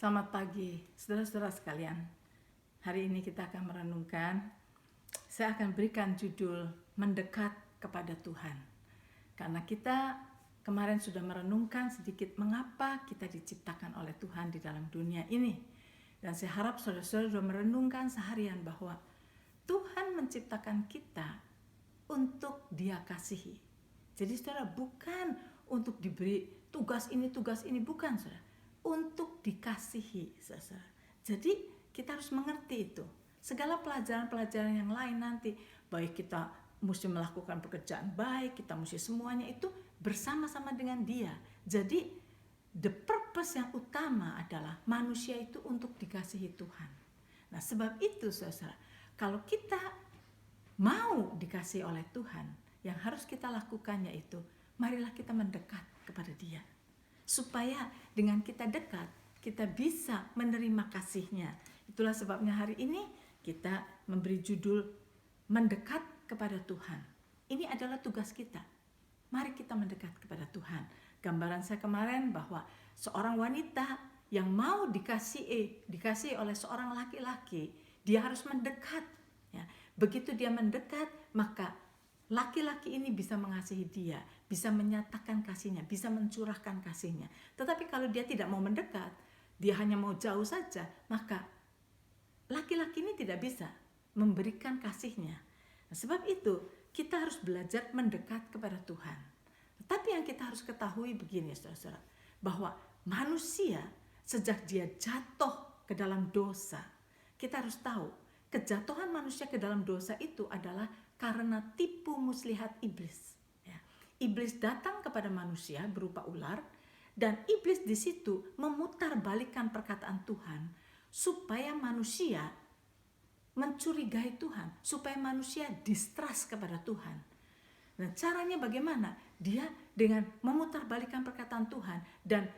Selamat pagi, saudara-saudara sekalian. Hari ini kita akan merenungkan, saya akan berikan judul mendekat kepada Tuhan. Karena kita kemarin sudah merenungkan sedikit mengapa kita diciptakan oleh Tuhan di dalam dunia ini. Dan saya harap saudara-saudara sudah merenungkan seharian bahwa Tuhan menciptakan kita untuk Dia kasihi. Jadi saudara, bukan untuk diberi tugas ini, bukan saudara. Untuk dikasihi, saudara. Jadi kita harus mengerti itu. Segala pelajaran-pelajaran yang lain nanti, baik kita mesti melakukan pekerjaan baik, kita mesti semuanya itu bersama-sama dengan Dia. Jadi the purpose yang utama adalah manusia itu untuk dikasihi Tuhan. Nah, sebab itu saudara, kalau kita mau dikasihi oleh Tuhan, yang harus kita lakukan yaitu marilah kita mendekat kepada Dia. Supaya dengan kita dekat, kita bisa menerima kasih-Nya. Itulah sebabnya hari ini kita memberi judul mendekat kepada Tuhan. Ini adalah tugas kita. Mari kita mendekat kepada Tuhan. Gambaran saya kemarin bahwa seorang wanita yang mau dikasihi oleh seorang laki-laki, dia harus mendekat. Ya. Begitu dia mendekat, maka laki-laki ini bisa mengasihi dia, bisa menyatakan kasihnya, bisa mencurahkan kasihnya. Tetapi kalau dia tidak mau mendekat, dia hanya mau jauh saja, maka laki-laki ini tidak bisa memberikan kasihnya. Nah, sebab itu kita harus belajar mendekat kepada Tuhan. Tetapi yang kita harus ketahui begini saudara-saudara, bahwa manusia sejak dia jatuh ke dalam dosa, kita harus tahu kejatuhan manusia ke dalam dosa itu adalah karena tipu muslihat iblis. Ya. Iblis datang kepada manusia berupa ular, dan iblis di situ memutarbalikkan perkataan Tuhan supaya manusia mencurigai Tuhan, supaya manusia distrust kepada Tuhan. Nah, caranya bagaimana? Dia dengan memutarbalikkan perkataan Tuhan, dan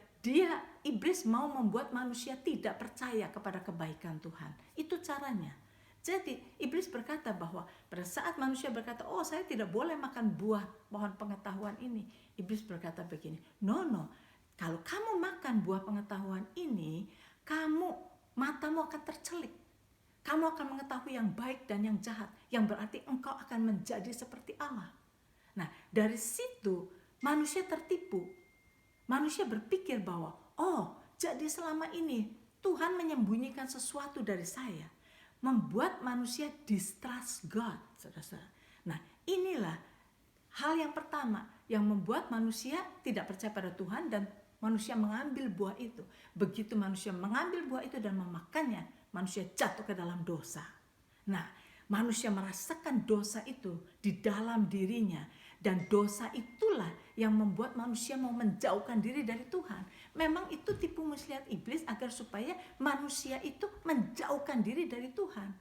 iblis mau membuat manusia tidak percaya kepada kebaikan Tuhan. Itu caranya. Jadi iblis berkata bahwa pada saat manusia berkata, oh saya tidak boleh makan buah pohon pengetahuan ini. Iblis berkata begini, no, kalau kamu makan buah pengetahuan ini, matamu akan tercelik. Kamu akan mengetahui yang baik dan yang jahat, yang berarti engkau akan menjadi seperti Allah. Nah, dari situ manusia tertipu. Manusia berpikir bahwa, oh jadi selama ini Tuhan menyembunyikan sesuatu dari saya. Membuat manusia distrust God, saudara-saudara. Nah, inilah hal yang pertama yang membuat manusia tidak percaya pada Tuhan dan manusia mengambil buah itu. Begitu manusia mengambil buah itu dan memakannya, manusia jatuh ke dalam dosa. Nah, manusia merasakan dosa itu di dalam dirinya, dan dosa itulah yang membuat manusia mau menjauhkan diri dari Tuhan. Memang itu tipu muslihat iblis agar supaya manusia itu menjauhkan diri dari Tuhan.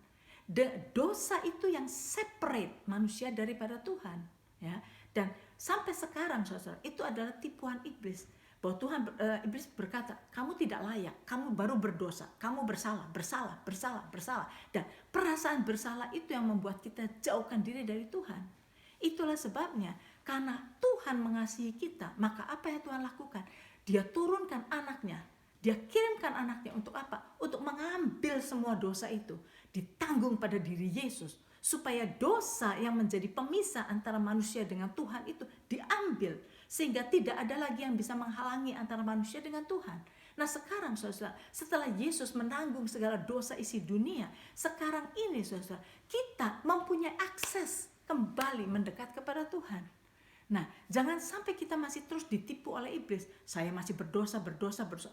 Dosa itu yang separate manusia daripada Tuhan, ya. Dan sampai sekarang saudara, itu adalah tipuan iblis. Bahwa iblis berkata, kamu tidak layak, kamu baru berdosa, kamu bersalah. Dan perasaan bersalah itu yang membuat kita jauhkan diri dari Tuhan. Itulah sebabnya, karena Tuhan mengasihi kita, maka apa yang Tuhan lakukan? Dia turunkan anaknya, dia kirimkan anaknya untuk apa? Untuk mengambil semua dosa itu, ditanggung pada diri Yesus, supaya dosa yang menjadi pemisah antara manusia dengan Tuhan itu diambil, sehingga tidak ada lagi yang bisa menghalangi antara manusia dengan Tuhan. Nah sekarang saudara, setelah Yesus menanggung segala dosa isi dunia, sekarang ini saudara, kita mempunyai akses kembali mendekat kepada Tuhan. Nah, jangan sampai kita masih terus ditipu oleh iblis. Saya masih berdosa.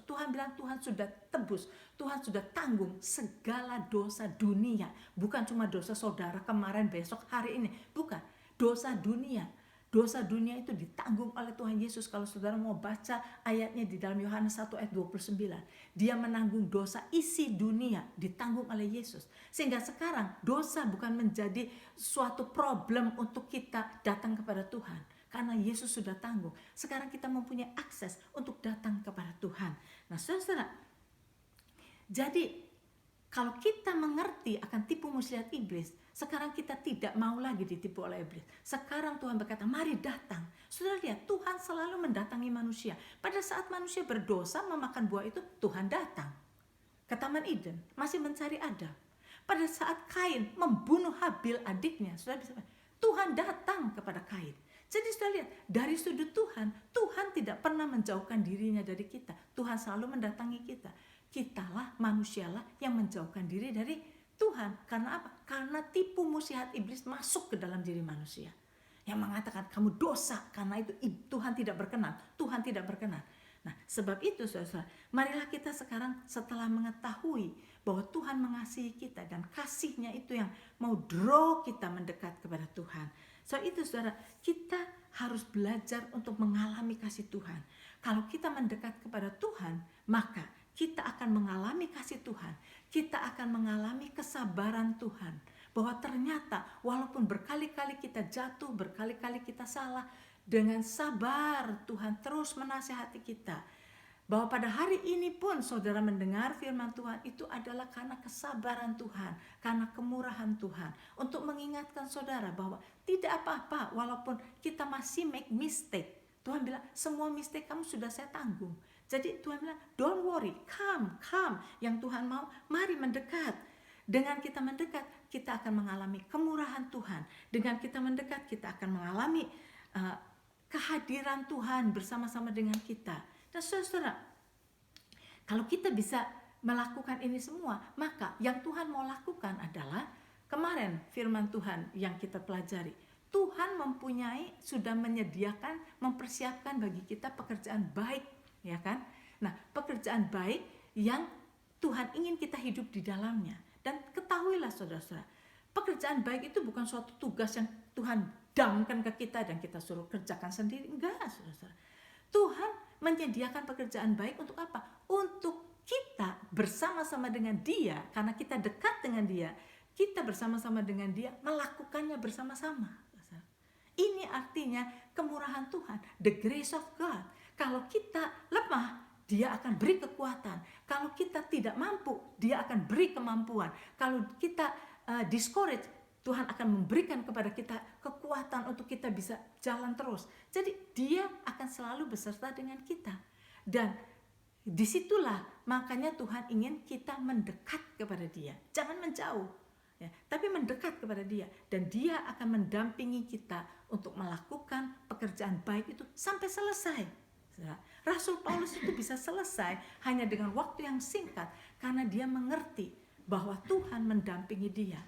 Tuhan bilang Tuhan sudah tebus, Tuhan sudah tanggung segala dosa dunia. Bukan cuma dosa saudara kemarin, besok, hari ini. Bukan, dosa dunia. Dosa dunia itu ditanggung oleh Tuhan Yesus. Kalau saudara mau baca ayatnya di dalam Yohanes 1 ayat 29. Dia menanggung dosa isi dunia, ditanggung oleh Yesus. Sehingga sekarang dosa bukan menjadi suatu problem untuk kita datang kepada Tuhan. Karena Yesus sudah tanggung. Sekarang kita mempunyai akses untuk datang kepada Tuhan. Nah saudara, jadi kalau kita mengerti akan tipu muslihat iblis, sekarang kita tidak mau lagi ditipu oleh iblis. Sekarang Tuhan berkata, mari datang. Saudara lihat, Tuhan selalu mendatangi manusia. Pada saat manusia berdosa memakan buah itu, Tuhan datang. ke Taman Eden, masih mencari Adam. Pada saat Kain membunuh Habil adiknya, saudara bisa, Tuhan datang kepada Kain. Jadi saudara lihat, dari sudut Tuhan, Tuhan tidak pernah menjauhkan dirinya dari kita. Tuhan selalu mendatangi kita. Kitalah, manusialah yang menjauhkan diri dari Tuhan. Karena apa? Karena tipu muslihat iblis masuk ke dalam diri manusia. Yang mengatakan kamu dosa, karena itu Tuhan tidak berkenan. Tuhan tidak berkenan. Nah, sebab itu saudara, marilah kita sekarang setelah mengetahui bahwa Tuhan mengasihi kita dan kasihnya itu yang mau draw kita mendekat kepada Tuhan. So itu saudara, kita harus belajar untuk mengalami kasih Tuhan. Kalau kita mendekat kepada Tuhan, maka kita akan mengalami kasih Tuhan. Kita akan mengalami kesabaran Tuhan. Bahwa ternyata walaupun berkali-kali kita jatuh, berkali-kali kita salah, dengan sabar Tuhan terus menasihati kita. Bahwa pada hari ini pun saudara mendengar firman Tuhan itu adalah karena kesabaran Tuhan, karena kemurahan Tuhan. Untuk mengingatkan saudara bahwa tidak apa-apa walaupun kita masih make mistake. Tuhan bilang semua mistake kamu sudah saya tanggung. Jadi Tuhan bilang don't worry, come. Yang Tuhan mau, mari mendekat. Dengan kita mendekat, kita akan mengalami kemurahan Tuhan. Dengan kita mendekat, kita akan mengalami kehadiran Tuhan bersama-sama dengan kita. Dan saudara, kalau kita bisa melakukan ini semua, maka yang Tuhan mau lakukan adalah kemarin firman Tuhan yang kita pelajari. Tuhan sudah menyediakan, mempersiapkan bagi kita pekerjaan baik, ya kan? Nah, pekerjaan baik yang Tuhan ingin kita hidup di dalamnya. Dan ketahuilah saudara-saudara, pekerjaan baik itu bukan suatu tugas yang Tuhan damkan ke kita dan kita suruh kerjakan sendiri. Enggak, saudara-saudara. Tuhan menyediakan pekerjaan baik untuk apa? Untuk kita bersama-sama dengan Dia, karena kita dekat dengan Dia, kita bersama-sama dengan Dia melakukannya bersama-sama. Ini artinya kemurahan Tuhan, the grace of God. Kalau kita lemah, Dia akan beri kekuatan. Kalau kita tidak mampu, Dia akan beri kemampuan. Kalau kita discourage, Tuhan akan memberikan kepada kita kekuatan untuk kita bisa jalan terus. Jadi Dia akan selalu beserta dengan kita. Dan disitulah makanya Tuhan ingin kita mendekat kepada Dia. Jangan menjauh, ya, tapi mendekat kepada Dia. Dan Dia akan mendampingi kita untuk melakukan pekerjaan baik itu sampai selesai. Rasul Paulus itu bisa selesai hanya dengan waktu yang singkat karena dia mengerti bahwa Tuhan mendampingi dia.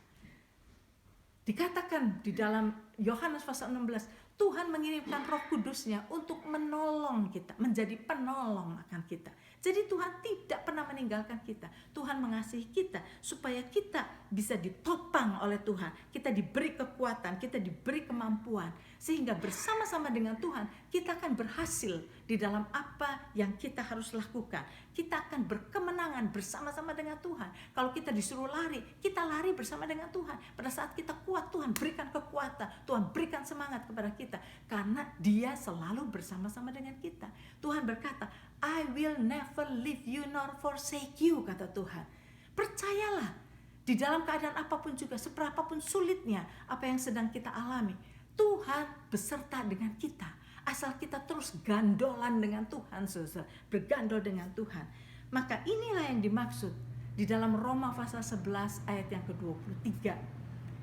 Dikatakan di dalam Yohanes pasal 16, Tuhan mengirimkan Roh Kudus-Nya untuk menolong kita, menjadi penolong akan kita. Jadi Tuhan tidak pernah meninggalkan kita. Tuhan mengasihi kita supaya kita bisa ditopang oleh Tuhan. Kita diberi kekuatan, kita diberi kemampuan. Sehingga bersama-sama dengan Tuhan, kita akan berhasil di dalam apa yang kita harus lakukan. Kita akan berkemenangan bersama-sama dengan Tuhan. Kalau kita disuruh lari, kita lari bersama dengan Tuhan. Pada saat kita kuat, Tuhan berikan kekuatan. Tuhan berikan semangat kepada kita. Karena Dia selalu bersama-sama dengan kita. Tuhan berkata, I will never leave you nor forsake you, kata Tuhan. Percayalah, di dalam keadaan apapun juga, seberapapun sulitnya apa yang sedang kita alami, Tuhan beserta dengan kita. Asal kita terus gandolan dengan Tuhan, saudara, bergandol dengan Tuhan. Maka inilah yang dimaksud di dalam Roma pasal 11 ayat yang ke-23,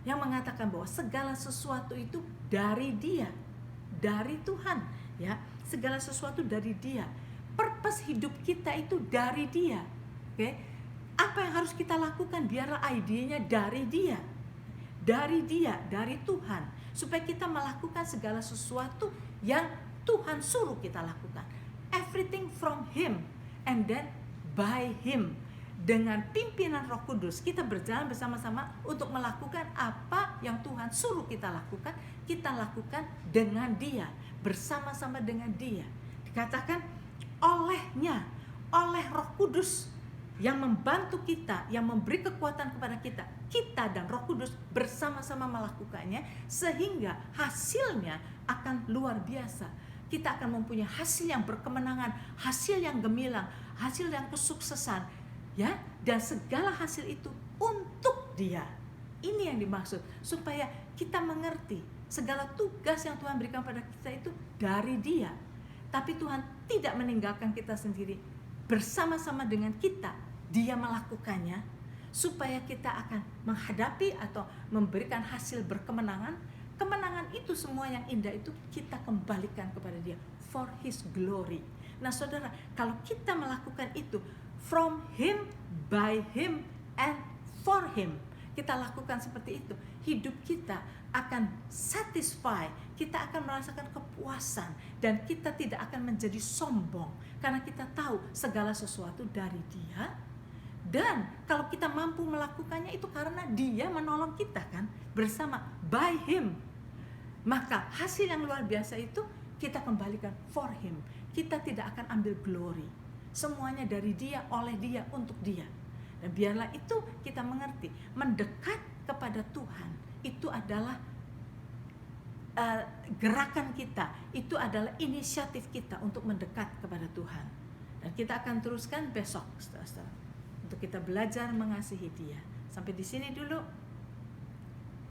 yang mengatakan bahwa segala sesuatu itu dari Dia, dari Tuhan, ya, segala sesuatu dari Dia. Purpose hidup kita itu dari Dia. Oke? Apa yang harus kita lakukan? Biarlah idenya dari Dia. Dari Dia, dari Tuhan. Supaya kita melakukan segala sesuatu yang Tuhan suruh kita lakukan. Everything from Him and then by Him. Dengan pimpinan Roh Kudus, kita berjalan bersama-sama untuk melakukan apa yang Tuhan suruh kita lakukan. Kita lakukan dengan Dia, bersama-sama dengan Dia. Dikatakan olehnya, oleh Roh Kudus yang membantu kita, yang memberi kekuatan kepada kita, kita dan Roh Kudus bersama-sama melakukannya, sehingga hasilnya akan luar biasa. Kita akan mempunyai hasil yang berkemenangan, hasil yang gemilang, hasil yang kesuksesan, ya, dan segala hasil itu untuk Dia. Ini yang dimaksud, supaya kita mengerti segala tugas yang Tuhan berikan pada kita itu dari Dia. Tapi Tuhan tidak meninggalkan kita sendiri, bersama-sama dengan kita Dia melakukannya supaya kita akan menghadapi atau memberikan hasil berkemenangan. Kemenangan itu semua yang indah itu kita kembalikan kepada Dia for His glory. Nah saudara, kalau kita melakukan itu from Him, by Him, and for Him, kita lakukan seperti itu, hidup kita akan satisfy, kita akan merasakan kepuasan, dan kita tidak akan menjadi sombong karena kita tahu segala sesuatu dari Dia. Dan kalau kita mampu melakukannya itu karena Dia menolong kita kan, bersama by Him, maka hasil yang luar biasa itu kita kembalikan for Him. Kita tidak akan ambil glory, semuanya dari Dia, oleh Dia, untuk Dia. Dan biarlah itu kita mengerti, mendekat kepada Tuhan itu adalah gerakan kita, itu adalah inisiatif kita untuk mendekat kepada Tuhan. Dan kita akan teruskan besok, saudara-saudara, untuk kita belajar mengasihi Dia. Sampai di sini dulu.